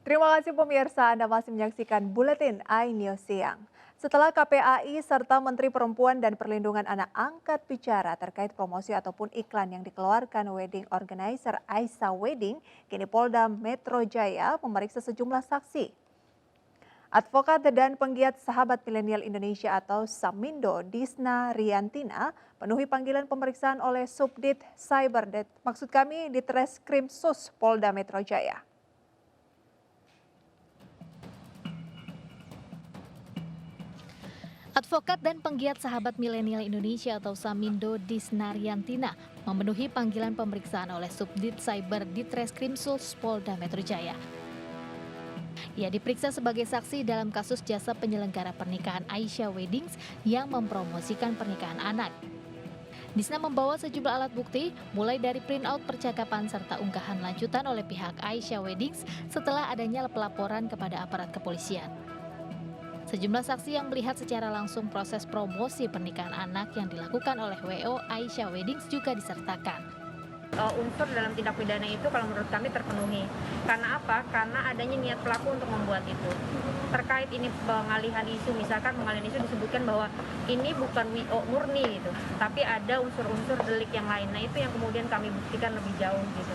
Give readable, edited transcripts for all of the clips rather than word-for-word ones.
Terima kasih pemirsa, Anda masih menyaksikan Buletin iNews Siang. Setelah KPAI serta Menteri Perempuan dan Perlindungan Anak angkat bicara terkait promosi ataupun iklan yang dikeluarkan wedding organizer Aisa Wedding, kini Polda Metro Jaya memeriksa sejumlah saksi. Advokat dan penggiat Sahabat Milenial Indonesia atau Samindo, Disna Riantina, penuhi panggilan pemeriksaan oleh Subdit Cyberdet, maksud kami di Treskrim Sus Polda Metro Jaya. Advokat dan penggiat Sahabat Milenial Indonesia atau Samindo Disna Riantina memenuhi panggilan pemeriksaan oleh Subdit Cyber di Treskrim Sus Polda Metro Jaya. Ia diperiksa sebagai saksi dalam kasus jasa penyelenggara pernikahan Aisyah Weddings yang mempromosikan pernikahan anak. Disna membawa sejumlah alat bukti, mulai dari print-out percakapan serta unggahan lanjutan oleh pihak Aisyah Weddings setelah adanya pelaporan kepada aparat kepolisian. Sejumlah saksi yang melihat secara langsung proses promosi pernikahan anak yang dilakukan oleh WO Aisyah Weddings juga disertakan. Unsur dalam tindak pidana itu kalau menurut kami terpenuhi. Karena apa? Karena adanya niat pelaku untuk membuat itu. Terkait ini pengalihan isu, misalkan pengalihan isu disebutkan bahwa ini bukan WO murni gitu, tapi ada unsur-unsur delik yang lain. Nah itu yang kemudian kami buktikan lebih jauh gitu.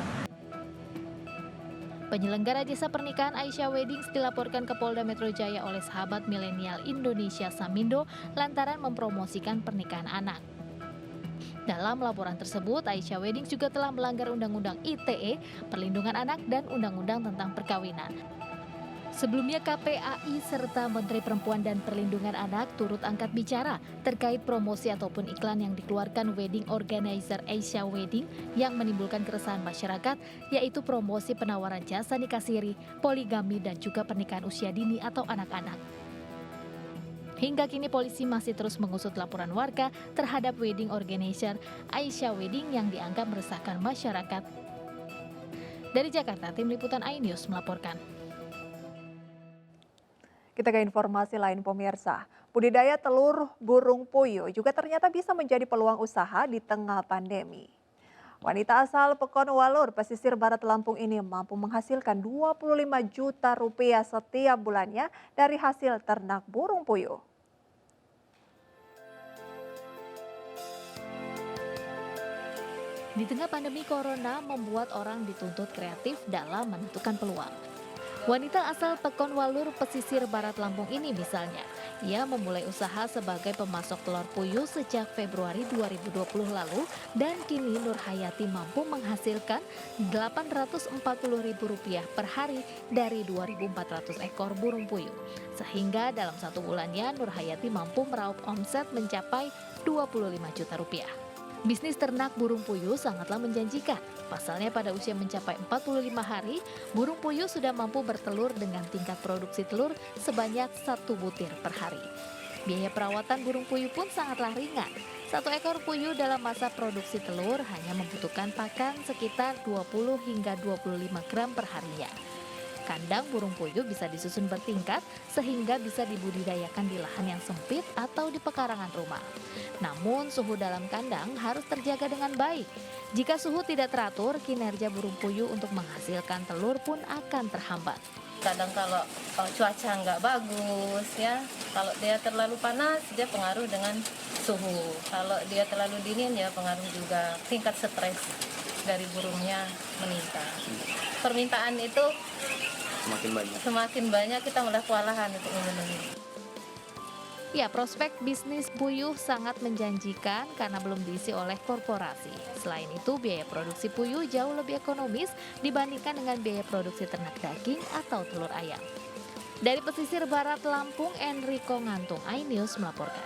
Penyelenggara jasa pernikahan Aisyah Weddings dilaporkan ke Polda Metro Jaya oleh Sahabat Milenial Indonesia Samindo lantaran mempromosikan pernikahan anak. Dalam laporan tersebut, Aisyah Weddings juga telah melanggar Undang-Undang ITE, Perlindungan Anak, dan Undang-Undang tentang Perkawinan. Sebelumnya KPAI serta Menteri Perempuan dan Perlindungan Anak turut angkat bicara terkait promosi ataupun iklan yang dikeluarkan wedding organizer Aisyah Wedding yang menimbulkan keresahan masyarakat, yaitu promosi penawaran jasa nikah siri, poligami, dan juga pernikahan usia dini atau anak-anak. Hingga kini polisi masih terus mengusut laporan warga terhadap wedding organizer Aisyah Wedding yang dianggap meresahkan masyarakat. Dari Jakarta, Tim Liputan iNews melaporkan. Kita ke informasi lain pemirsa. Budidaya telur burung puyuh juga ternyata bisa menjadi peluang usaha di tengah pandemi. Wanita asal Pekon Walur, pesisir barat Lampung ini mampu menghasilkan 25 juta rupiah setiap bulannya dari hasil ternak burung puyuh. Di tengah pandemi corona membuat orang dituntut kreatif dalam menentukan peluang. Wanita asal Pekon Walur, pesisir barat Lampung ini misalnya, ia memulai usaha sebagai pemasok telur puyuh sejak Februari 2020 lalu dan kini Nur Hayati mampu menghasilkan Rp840.000 per hari dari 2.400 ekor burung puyuh. Sehingga dalam satu bulannya Nur Hayati mampu meraup omset mencapai Rp25 juta. Bisnis ternak burung puyuh sangatlah menjanjikan. Pasalnya pada usia mencapai 45 hari, burung puyuh sudah mampu bertelur dengan tingkat produksi telur sebanyak 1 butir per hari. Biaya perawatan burung puyuh pun sangatlah ringan. Satu ekor puyuh dalam masa produksi telur hanya membutuhkan pakan sekitar 20 hingga 25 gram per harinya. Kandang burung puyuh bisa disusun bertingkat sehingga bisa dibudidayakan di lahan yang sempit atau di pekarangan rumah. Namun suhu dalam kandang harus terjaga dengan baik. Jika suhu tidak teratur, kinerja burung puyuh untuk menghasilkan telur pun akan terhambat. Kadang kalau cuaca nggak bagus ya, kalau dia terlalu panas dia pengaruh dengan suhu. Kalau dia terlalu dingin ya pengaruh juga, tingkat stres dari burungnya meningkat. Permintaan itu semakin banyak kita mulai kewalahan untuk memenuhi. Ya, prospek bisnis puyuh sangat menjanjikan karena belum diisi oleh korporasi. Selain itu, biaya produksi puyuh jauh lebih ekonomis dibandingkan dengan biaya produksi ternak daging atau telur ayam. Dari pesisir barat Lampung, Enrico Ngantung, iNews melaporkan.